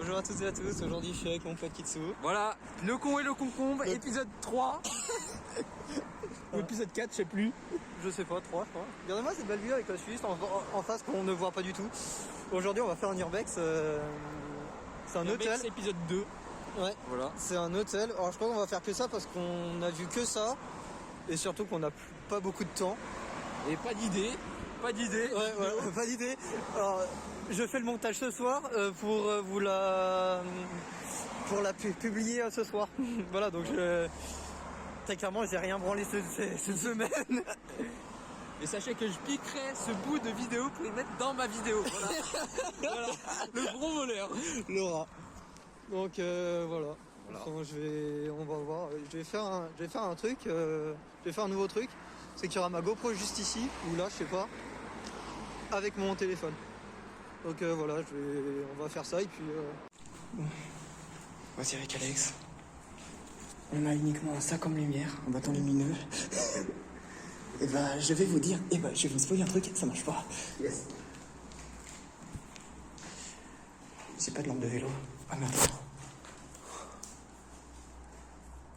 Bonjour à toutes et à tous, aujourd'hui je suis avec mon pote Kitsu. Voilà, le con et le concombre, épisode 3. Ou épisode 4, je sais plus. Je sais pas, 3 je crois. Regardez-moi cette belle vue avec la Suisse en face qu'on ne voit pas du tout. Aujourd'hui on va faire un urbex, c'est un hôtel. C'est épisode 2. Ouais, Voilà. c'est un hôtel. Alors je crois qu'on va faire que ça parce qu'on a vu que ça. Et surtout qu'on n'a pas beaucoup de temps. Et pas d'idée. Pas d'idée. Ouais, voilà, pas d'idée. Alors, je fais le montage ce soir pour la publier ce soir. Voilà, donc très clairement, j'ai rien branlé cette semaine. Et sachez que je piquerai ce bout de vidéo pour les mettre dans ma vidéo. Voilà. Voilà. Le gros voleur. Laura. Donc voilà. Enfin, on va voir. Je vais faire un truc. Je vais faire un nouveau truc. C'est qu'il y aura ma GoPro juste ici ou là, je sais pas, avec mon téléphone. Donc voilà, on va faire ça et puis. Bon. Voici avec Alex. On a uniquement ça comme lumière, un bâton lumineux. Et bah je vais vous dire, je vais vous spoiler un truc, ça marche pas. Yes. J'ai pas de lampe de vélo. Ah mais attends.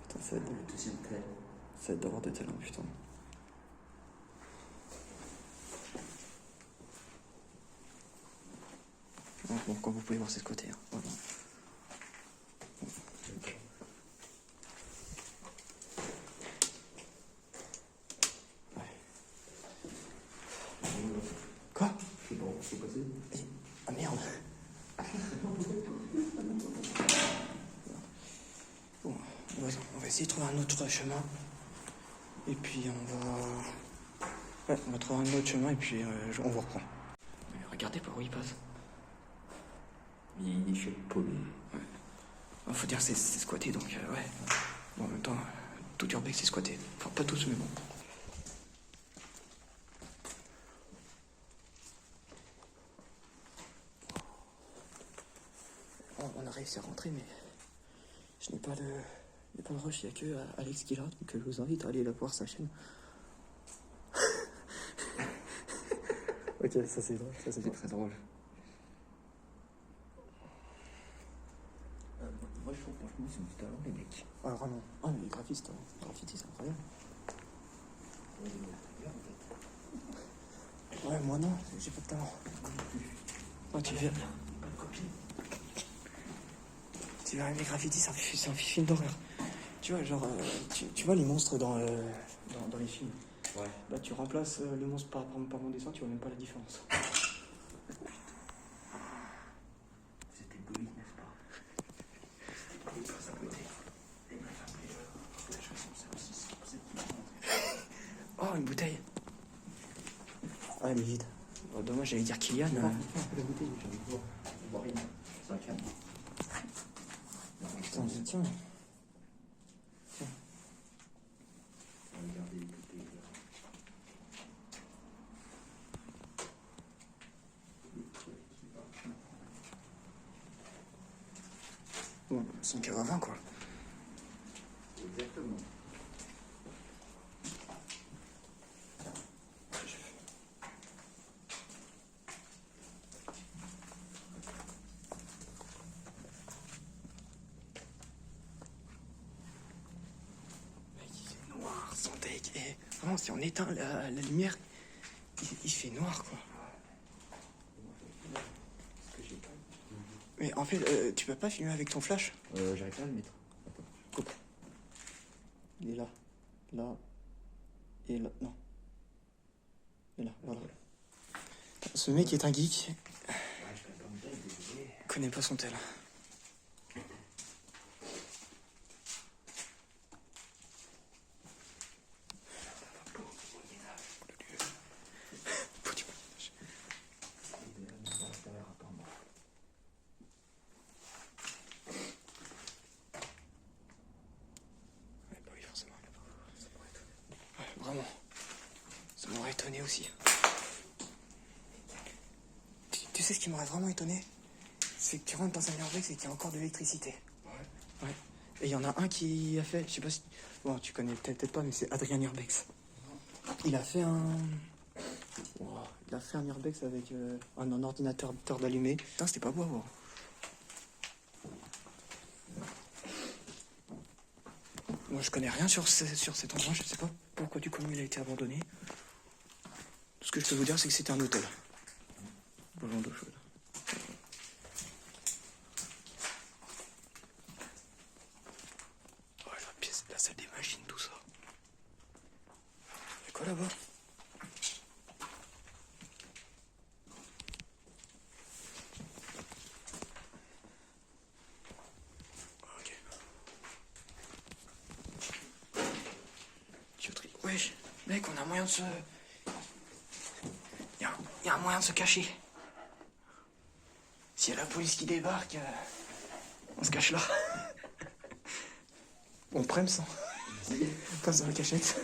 Putain, ça va être d'avoir des talents, putain. Bon, comme vous pouvez voir, c'est ce côté. Hein. Voilà. Ouais. Quoi? C'est bon, faut passer. Ah merde. Bon, on va essayer de trouver un autre chemin. Et puis on va trouver un autre chemin et puis on vous reprend. Regardez par où il passe. Il est chez le paumé. Ouais. Faut dire que c'est squatté donc ouais. Bon, en même temps, tout urbex c'est squatté. Enfin pas tous mais bon. On a réussi à rentrer mais je n'ai pas le rush, il n'y a que Alex qui est là, donc je vous invite à aller la voir sa chaîne. Ok, ça c'est drôle, ça c'est très drôle. Moi je trouve franchement c'est du talent les mecs. Ah vraiment. Ah mais les graphistes, les graffitis c'est incroyable. Ouais moi non, j'ai pas de talent. Oh tu verras. Tu verras les graffitis, c'est un film d'horreur. Tu vois genre tu vois les monstres dans les films. Ouais. Bah tu remplaces le monstre par mon dessin, tu vois même pas la différence. C'était poli, n'est-ce pas? Il passe à côté. Et il m'a fait la chanson, c'est aussi Oh une bouteille. Ah elle est vide. Oh, dommage j'allais dire Kylian. la bouteille, j'ai envie de voir. Je vois rien. C'est un calme. Putain tiens. On va regarder les bouteilles là. Bon, 5,20 € quoi. Exactement. Mec, il fait noir, sans deck. Et vraiment, si on éteint la lumière, il fait noir, quoi. Mais en fait, tu peux pas filmer avec ton flash? J'arrive pas à le mettre. Attends. Coupe. Il est là. Là. Et là. Non. Et là, voilà. Ce mec est un geek. Ouais, je connais pas mon tel, désolé. Connaît pas son tel. Faut du Moyen-Âge. Ouais, bah oui, forcément. Ouais, vraiment. Ça m'aurait étonné aussi. Tu sais ce qui m'aurait vraiment étonné? C'est que tu rentres dans un urbex et qu'il y a encore de l'électricité. Ouais. Ouais. Et il y en a un qui a fait, je sais pas si... Bon, tu connais peut-être pas, mais c'est Adrien Urbex. Il a fait un... Wow. Il a fait un urbex avec un ordinateur d'allumé. Putain, c'était pas beau à voir. Moi, je connais rien sur cet endroit. Je sais pas pourquoi du coup il a été abandonné. Tout ce que je peux vous dire, c'est que c'était un hôtel. Volant d'eau chaude. Oh, la salle des machines, tout ça. Y'a quoi là-bas? Ok. Tuyauterie. Wesh, mec, on a moyen de se... Il y a un moyen de se cacher. S'il y a la police qui débarque, on se cache là. On prenne ça. On passe dans la cachette.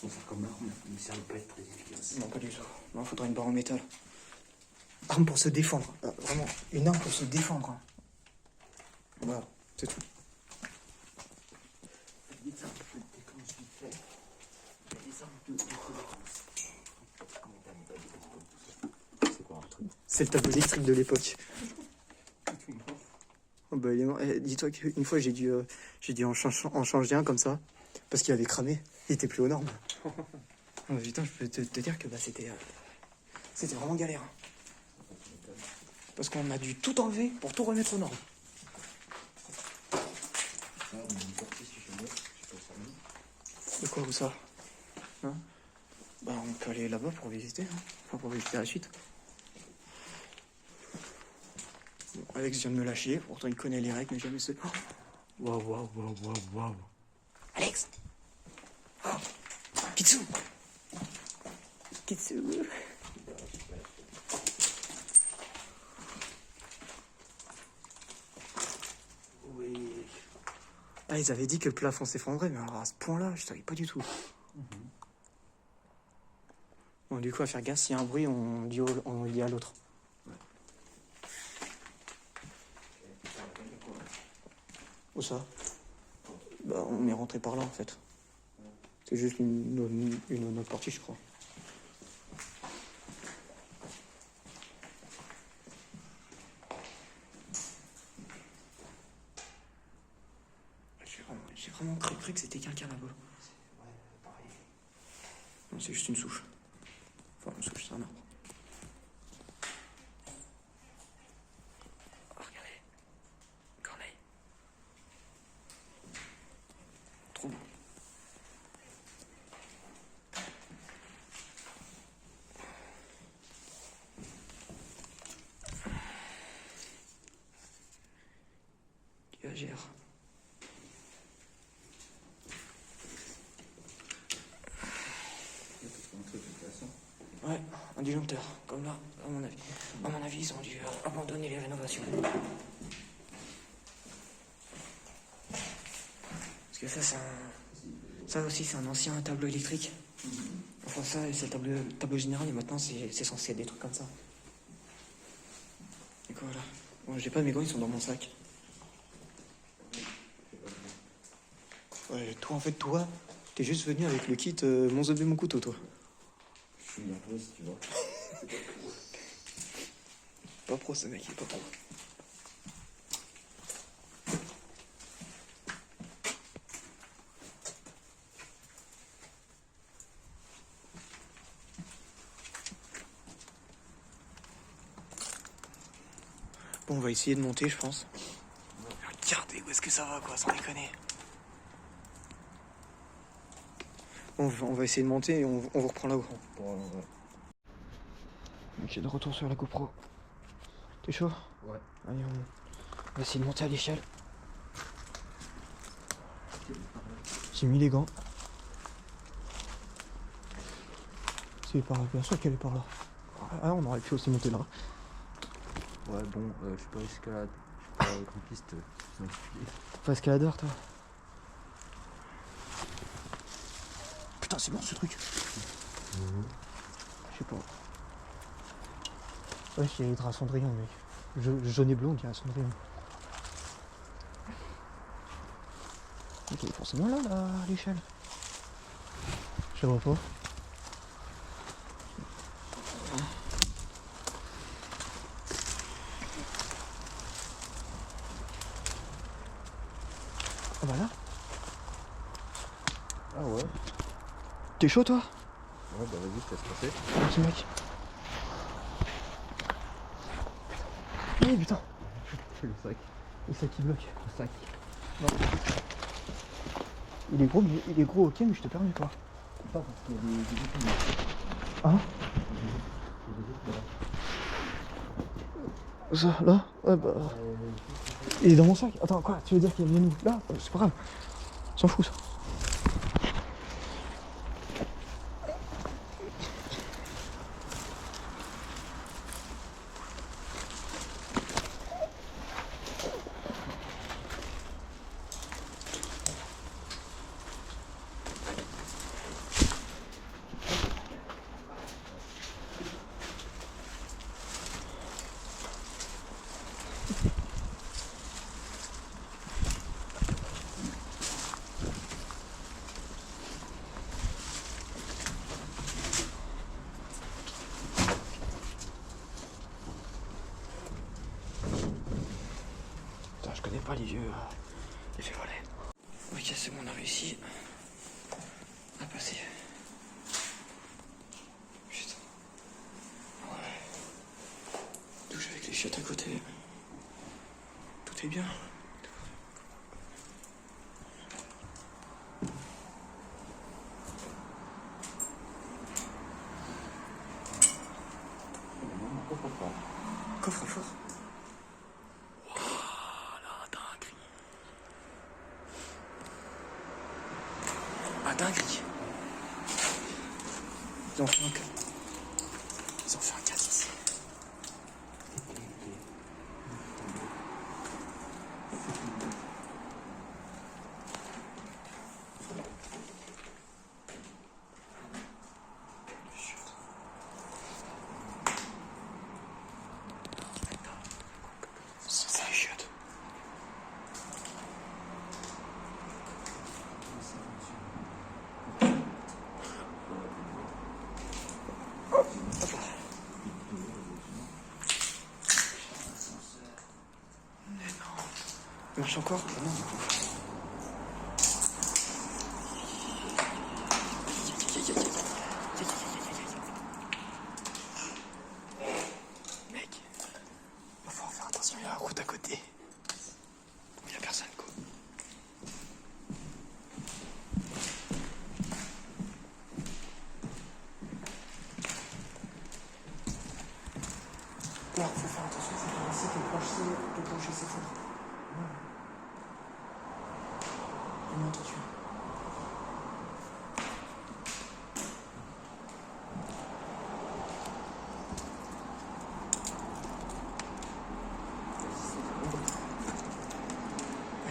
On fait comme l'arme, mais ça ne va pas être très efficace. Non, pas du tout. Non, faudrait une barre en métal. Arme pour se défendre. Vraiment, une arme pour se défendre. Hein. Voilà, c'est tout. Des armes de défense vite fait. Il y a des armes de défense. Comment t'as mis c'est quoi un truc? C'est le tableau électrique de l'époque. Oh bah, il est mort. Dis-toi qu'une fois j'ai dû en changer un comme ça parce qu'il avait cramé. Il était plus aux normes. Oh, putain, je peux te dire que bah, c'était vraiment galère. Hein. Parce qu'on a dû tout enlever pour tout remettre aux normes. De quoi, où ça? Hein? Bah, on peut aller là-bas pour visiter. Hein. Enfin, pour visiter la suite. Bon, Alex vient de me lâcher. Pourtant, il connaît les règles, mais jamais ce... Oh. Waouh. Alex! Oh. Kitsu! Kitsu! Oui. Ah, ils avaient dit que le plafond s'effondrait, mais alors à ce point-là, je savais pas du tout. Bon, du coup, à faire gaffe, s'il y a un bruit, on dit à l'autre. Ouais. Où ça? Bah, on est rentré par là, en fait. C'est juste une autre partie, je crois. J'ai vraiment cru que c'était quelqu'un là-bas. Ouais, pareil. Non, c'est juste une souche. Enfin, une souche, c'est un arbre. Oh, regardez. Corneille. Trop beau. Diagère. Ouais, un disjoncteur, comme là, à mon avis. À mon avis, ils ont dû abandonner les rénovations. Parce que ça, ça aussi, c'est un ancien tableau électrique. Enfin, ça, c'est le tableau général, et maintenant, c'est censé être des trucs comme ça. Et quoi, là? Bon, j'ai pas mes gants, ils sont dans mon sac. Ouais, toi, en fait, toi, t'es juste venu avec le kit mon zombie, mon couteau, toi. Je suis un peu, si tu vois. Pas pro, ce mec, il est pas pro. Bon, on va essayer de monter, je pense. Regardez où est-ce que ça va, quoi, sans déconner. On va essayer de monter et on vous reprend là-haut. Ok, de retour sur la GoPro. T'es chaud? Ouais. Allez, on va essayer de monter à l'échelle. J'ai mis les gants. C'est par là, bien sûr qu'elle est par là. Ah, on aurait pu aussi monter là. Ouais, bon, je suis pas escalade. Je suis pas campiste. T'es pas escaladeur, toi? Putain, c'est mort ce truc. Je sais pas. Ouais, il y a Hydra Cendrillon, mec. Jaune et bleu, on dirait Cendrillon. Ok, forcément là, à l'échelle. Je la vois pas. bah là. Ah ouais. T'es chaud toi? Ouais, bah vas-y, je te laisse passer. Petit mec. Eh putain. Le sac. Le sac qui bloque. Le sac. Non. Il est gros, ok, mais je te permets pas. Pas parce qu'il y a des boutons. Hein? Ça, là? Ouais, bah. Il est dans mon sac. Attends, quoi? Tu veux dire qu'il est venu nous? Là? C'est pas grave. On s'en fout, ça. Putain, je connais pas les vieux. Les vieux volets. Ok, c'est bon, on a réussi à passer. Putain. Ouais. Douche avec les chiottes à côté. Tout est bien. Coffre-fort. Ah, dinguerie. Ils ont fait un 4 ici. C'est les chiottes. Il marche encore? Non, du coup. Mec, va falloir faire attention, il y a la route à côté. Il y a personne, quoi. Alors, faut faire attention, c'est pas ici que le plancher s'effondre. Il monte dessus.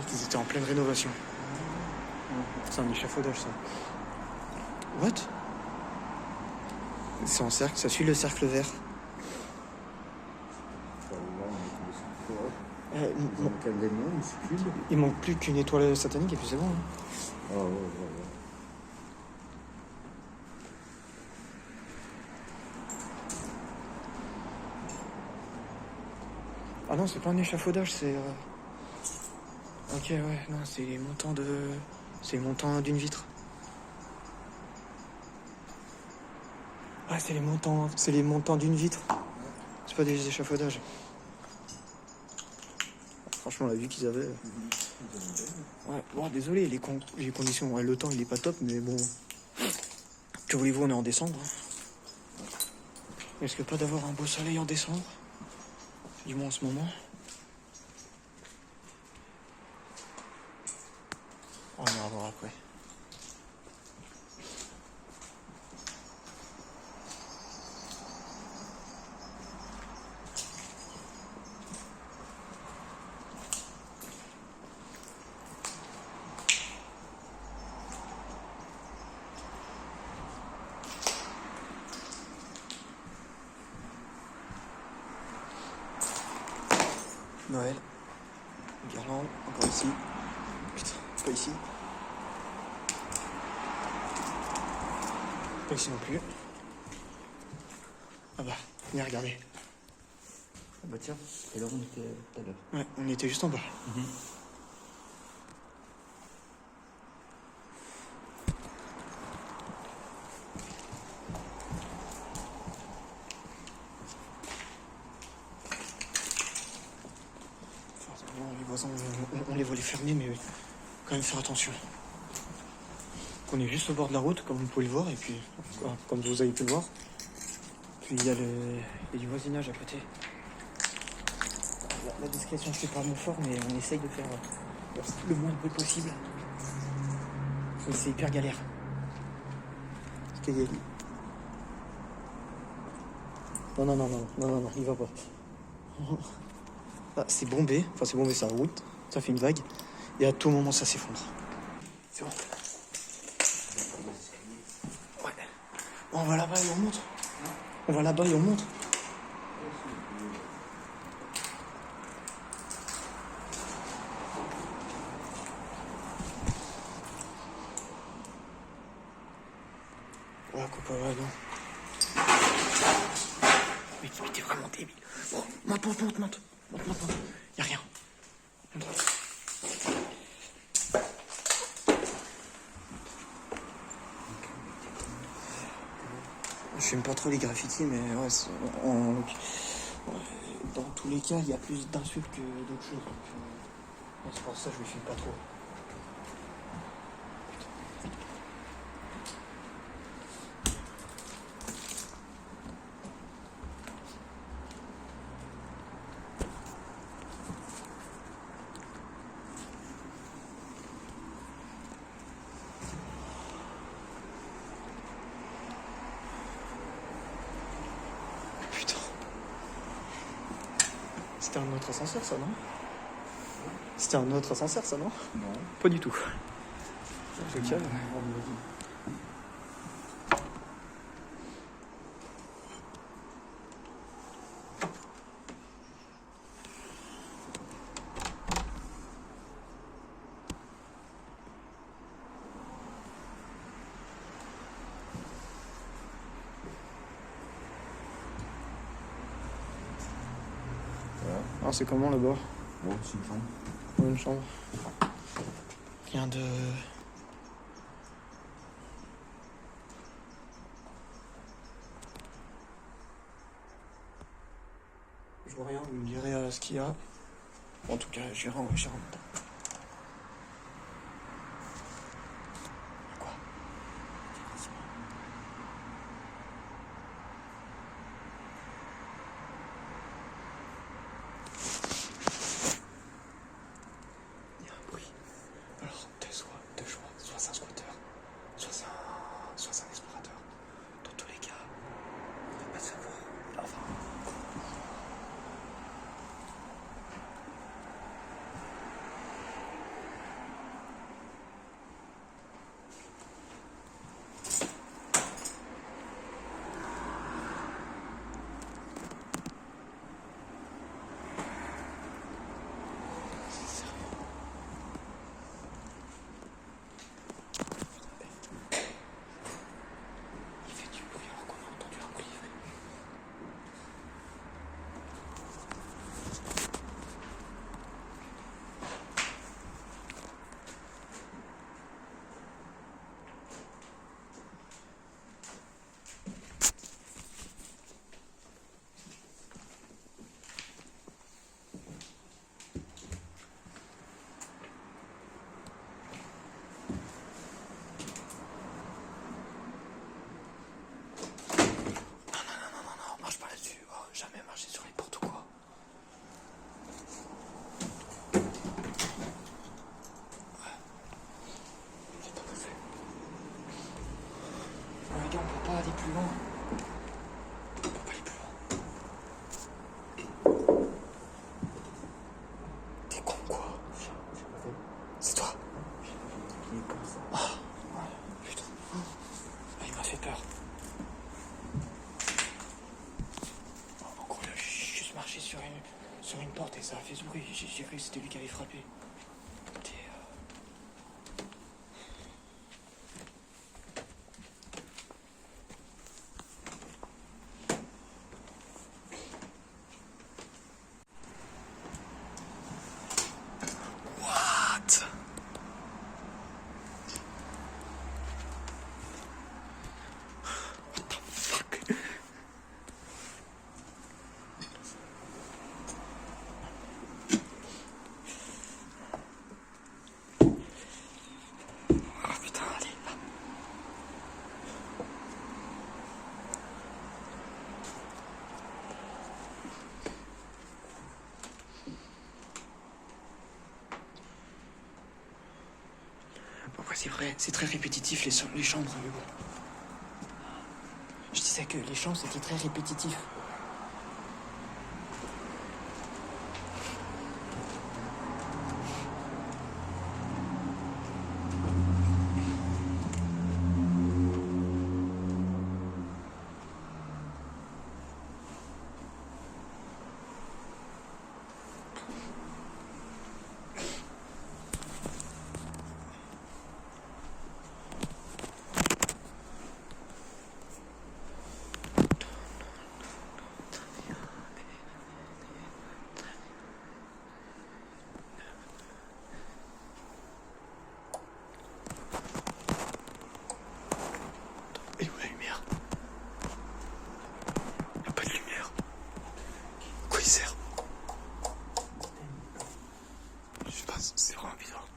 Ils étaient en pleine rénovation. C'est un échafaudage, ça. What? C'est en cercle, ça suit le cercle vert. Il manque plus qu'une étoile satanique et puis c'est bon. Hein. Ah ouais. Ah non, c'est pas un échafaudage, c'est... Ok, ouais, non, c'est les montants de... C'est les montants d'une vitre. Ouais, c'est les montants d'une vitre. C'est pas des échafaudages. Franchement, la vue qu'ils avaient... Ouais, bon, désolé, les conditions... Ouais, le temps, il est pas top, mais bon... Que voulez-vous, on est en décembre. Est-ce que pas d'avoir un beau soleil en décembre? Du moins en ce moment. On ira voir après. Noël. Guirlande, encore ici. Putain, pas ici. Pas ici non plus. Ah bah, venez regarder. Ah bah tiens, c'est là où on était tout à l'heure. Ouais, on était juste en bas. les volets fermés, mais quand même faire attention. On est juste au bord de la route, comme vous pouvez le voir, et puis, comme vous avez pu le voir. Puis il y a du voisinage à côté. La discrétion, c'est pas mon fort, mais on essaye de faire le moins de bruit possible. Mais c'est hyper galère. Parce qu'il y a... Non, il va pas. Ah, c'est bombé, ça route, ça fait une vague, et à tout moment ça s'effondre. C'est bon. Ouais. On va là-bas et on monte. On va là-bas et on monte. Ouais, copain, ouais, non. Mais t'es vraiment débile. Bon, monte. Y'a rien. Je n'aime pas trop les graffitis, mais ouais, dans tous les cas, il y a plus d'insultes que d'autres choses. Donc, c'est pour ça que je ne filme pas trop. Putain. C'était un autre ascenseur, ça, non? C'était un autre ascenseur, ça, non? Non. Pas du tout. Je calme. Ah, c'est comment là-bas? Bon, c'est une chambre. Une chambre. Rien de... Je vois rien, vous me direz ce qu'il y a. En tout cas, j'irai en dedans. Quoi? Il y a un bruit. Alors, deux choix. Soit c'est un squatter, soit c'est un explorateur. Dans tous les cas, on va pas savoir. Enfin... Il fait du bruit alors qu'on a entendu un bruit. Non, marche pas là-dessus. Oh, jamais marcher sur les portes ou quoi. C'est pas possible. Oh, les gars, on peut pas aller plus loin. On peut pas aller plus loin. T'es con quoi? C'est toi? Ah, putain. Ah, il m'a fait peur. En gros, là, j'ai juste marché sur une porte et ça a fait ce bruit. J'ai cru que c'était lui qui avait frappé. What? What the fuck? c'est vrai, c'est très répétitif les chambres, mais bon. Je disais que les chambres c'était très répétitif. Et où la lumière? Y'a pas de lumière. À quoi il sert? Je sais pas, c'est vraiment bizarre.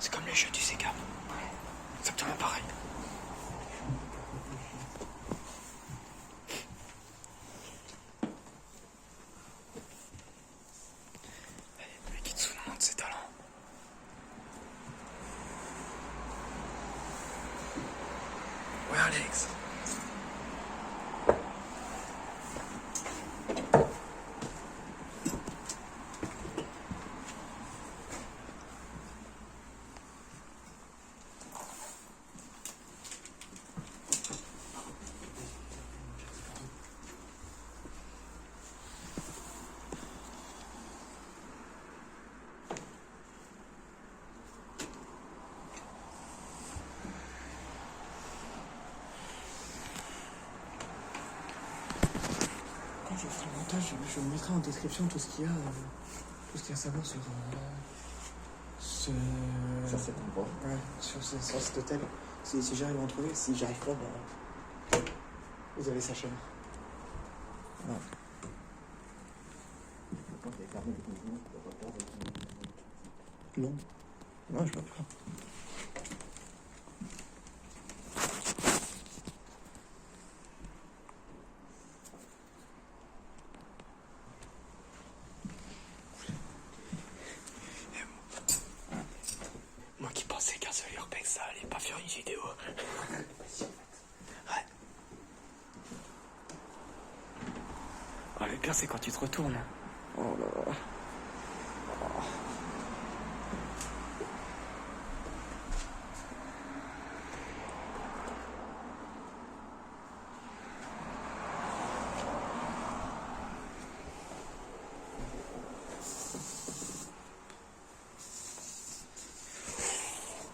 C'est comme les jeux du Sega. Exactement pareil. Mekitsu nous montre ses talents. Ouais, Alex. Quand je ferai le montage, je mettrai en description tout ce qu'il y a à savoir sur Sur cet endroit. ouais, sur cet hôtel. Si j'arrive à en trouver, si j'arrive pas, bah, vous avez sa chaîne. Ouais. Non. Non, je vois pas. Moi qui pensais qu'un seul urbex, ça allait pas faire une vidéo. Ouais. Oh, le pire, c'est quand tu te retournes. Oh là là.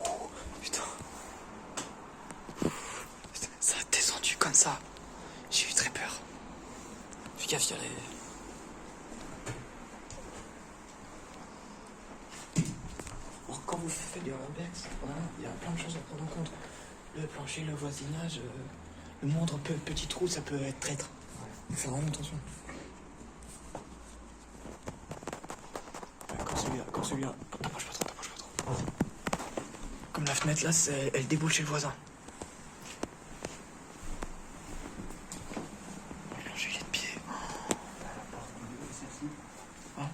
Oh. Putain. Ça a descendu comme ça. J'ai eu très peur. Fais gaffe, il y a les... Alors, quand vous faites du urbex, voilà, il y a plein de choses à prendre en compte. Le plancher, le voisinage, le moindre petit trou, ça peut être traître. Il faut faire vraiment attention. Comme celui-là. T'approches pas trop. Comme la fenêtre là, elle déboule chez le voisin. Le plancher, il est de pied. Hein?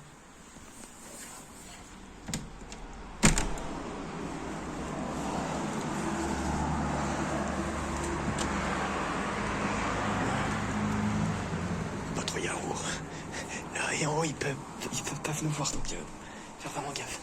Pas trop y aller en haut. Là et en haut, ils peuvent pas nous voir, donc faire vraiment gaffe.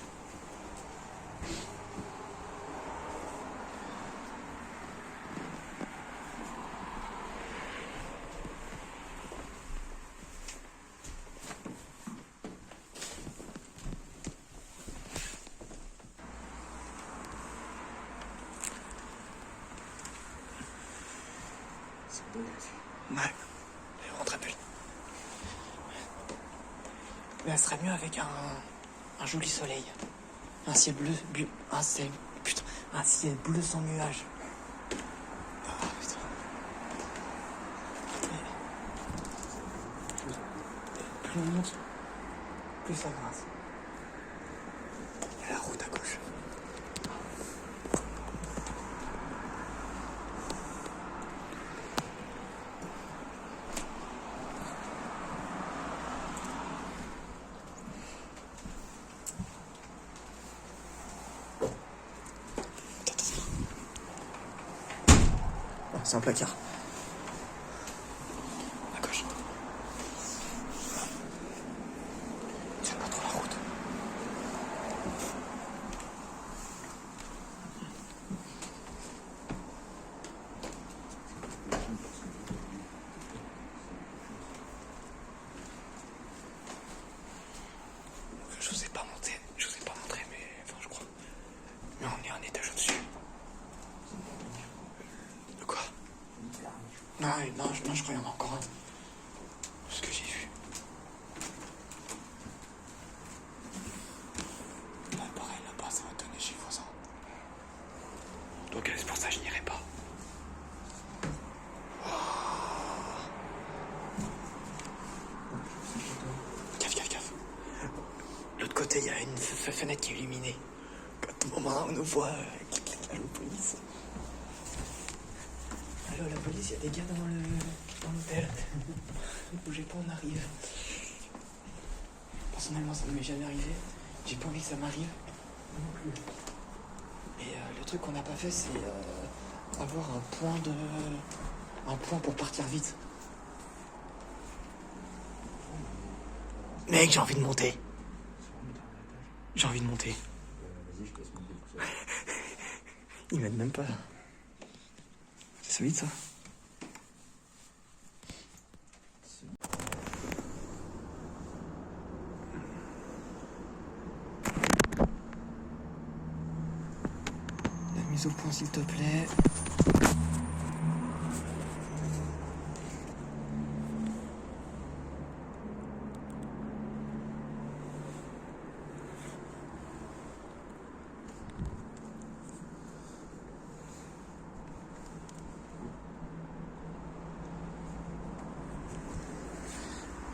Ouais, elle est vraiment très belle. Mais elle serait mieux avec un joli soleil. Un ciel bleu, un ciel bleu sans nuages. Ah, putain. Plus on monte, plus ça grince. Il y a la route à gauche. c'est un placard. À gauche. Tiens pas trop la route. Je vous ai pas montré, mais enfin je crois. Mais on est un étage au-dessus. De quoi? Non, je crois qu'il y en a encore un. Ce que j'ai vu. Là, pareil, là-bas, ça va donner chez le voisin. Donc c'est pour ça que je n'irai pas. Gaffe. L'autre côté, il y a une fenêtre qui est illuminée. À tout moment, on nous voit. Allô, police. Allô, la police, il y a des gars dans l'hôtel. Ne bougez pas, on arrive. Personnellement, ça ne m'est jamais arrivé. J'ai pas envie que ça m'arrive. Non plus. Et le truc qu'on n'a pas fait, c'est avoir un point pour partir vite. Mec, j'ai envie de monter. Vas-y, je te laisse monter tout seul. Il m'aide même pas. C'est solide ça. La mise au point s'il te plaît.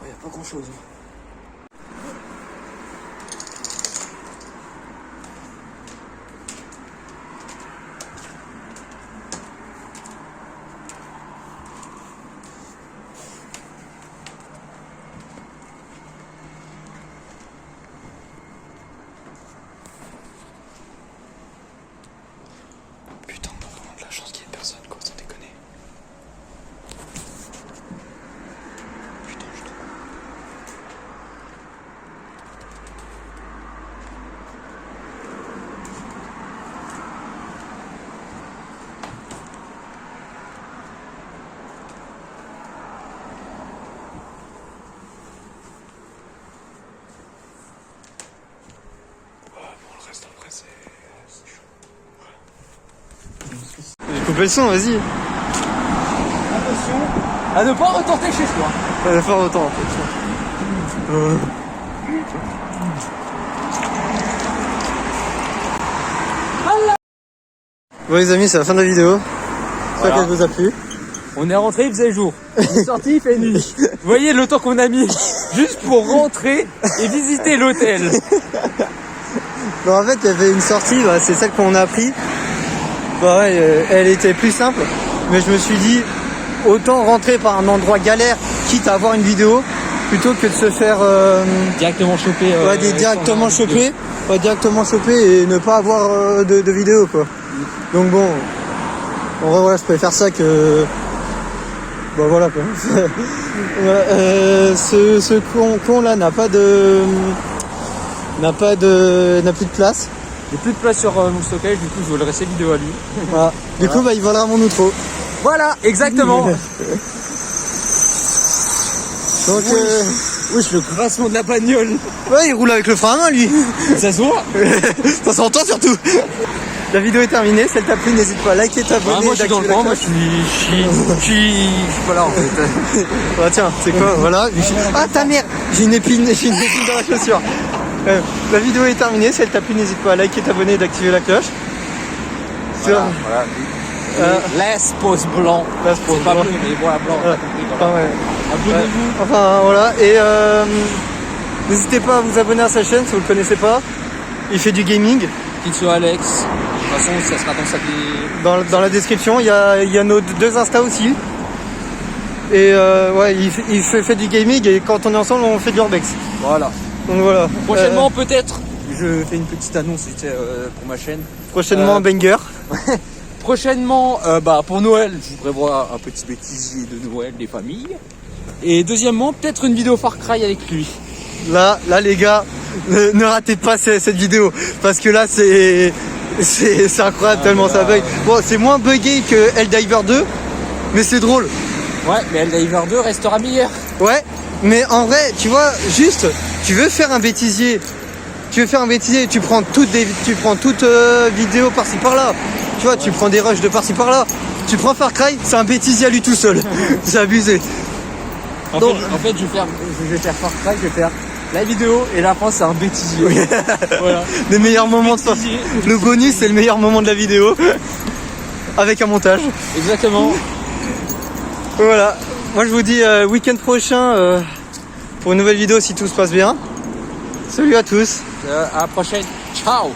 Il n'y a pas grand chose. Putain, on a vraiment de la chance qu'il y ait personne, quoi, sans déconner. Putain, je trouve. Bon, le reste après, c'est chaud. J'ai coupé le son, vas-y. Attention à ne pas retenter chez soi. On va faire autant en fait. Bon les amis, c'est la fin de la vidéo. J'espère Voilà. qu'elle vous a plu. On est rentré, il faisait jour. On est sorti, il fait nuit. Vous voyez le temps qu'on a mis juste pour rentrer et visiter l'hôtel. Bon, en fait, il y avait une sortie, bah, c'est celle qu'on a pris. Bah ouais, elle était plus simple, mais je me suis dit, autant rentrer par un endroit galère, quitte à avoir une vidéo, plutôt que de se faire Directement choper. directement choper et ne pas avoir de vidéo, quoi. Donc bon, en vrai, voilà, je préfère ça que... Bah voilà, quoi. Ce con là n'a plus de place. J'ai plus de place sur mon stockage, du coup je vais le laisser vidéo à lui. Voilà. Du coup, bah, il volera mon outro. Voilà, exactement. Donc, Wesh, le grassement de la bagnole. ouais, il roule avec le frein à main, lui. Ça se voit. Ça s'entend surtout. La vidéo est terminée. Si elle t'a plu, n'hésite pas à liker, t'abonner. Ah, moi je suis dans le d'activer la coin, moi cloche. je suis pas là en fait. Ah, tiens, c'est quoi? Voilà. Ah, ta mère. J'ai une épine dans la chaussure. La vidéo est terminée. Si elle t'a plu, n'hésite pas à liker, t'abonner et d'activer la cloche. Voilà. Laisse pause blanc. Laisse pause C'est pas blanc. bleu, mais voilà, blanc, t'as compris. Enfin, ouais. Abonnez-vous. Enfin voilà, et n'hésitez pas à vous abonner à sa chaîne si vous le connaissez pas. Il fait du gaming. Kitso Alex. De toute façon, ça sera dans sa Dans la description, il y a nos deux Insta aussi. Et ouais, il fait du gaming et quand on est ensemble, on fait du Urbex. Voilà. Donc voilà. Prochainement, peut-être, je fais une petite annonce pour ma chaîne. Prochainement, banger. Prochainement, pour Noël, je vous prévois un petit bêtisier de Noël des familles. Et deuxièmement, peut-être une vidéo Far Cry avec lui. Là les gars, ne ratez pas cette vidéo. Parce que là, c'est incroyable tellement ça bug. Bon, c'est moins buggé que Helldiver 2, mais c'est drôle. Ouais, mais Helldiver 2 restera meilleur. Ouais, mais en vrai, tu vois, juste, tu veux faire un bêtisier, tu prends toute vidéo par-ci par-là. Tu vois, tu prends des rushs de par-ci par-là. Tu prends Far Cry, c'est un bêtisier à lui tout seul. C'est abusé. En fait, je vais faire Far Cry, je vais faire la vidéo et la fin c'est un bêtisier. Oui. Voilà. Les meilleurs moments de Far Cry. Le bonus, c'est le meilleur moment de la vidéo. Avec un montage. Exactement. Voilà. Moi, je vous dis week-end prochain pour une nouvelle vidéo si tout se passe bien. Salut à tous. À la prochaine. Ciao.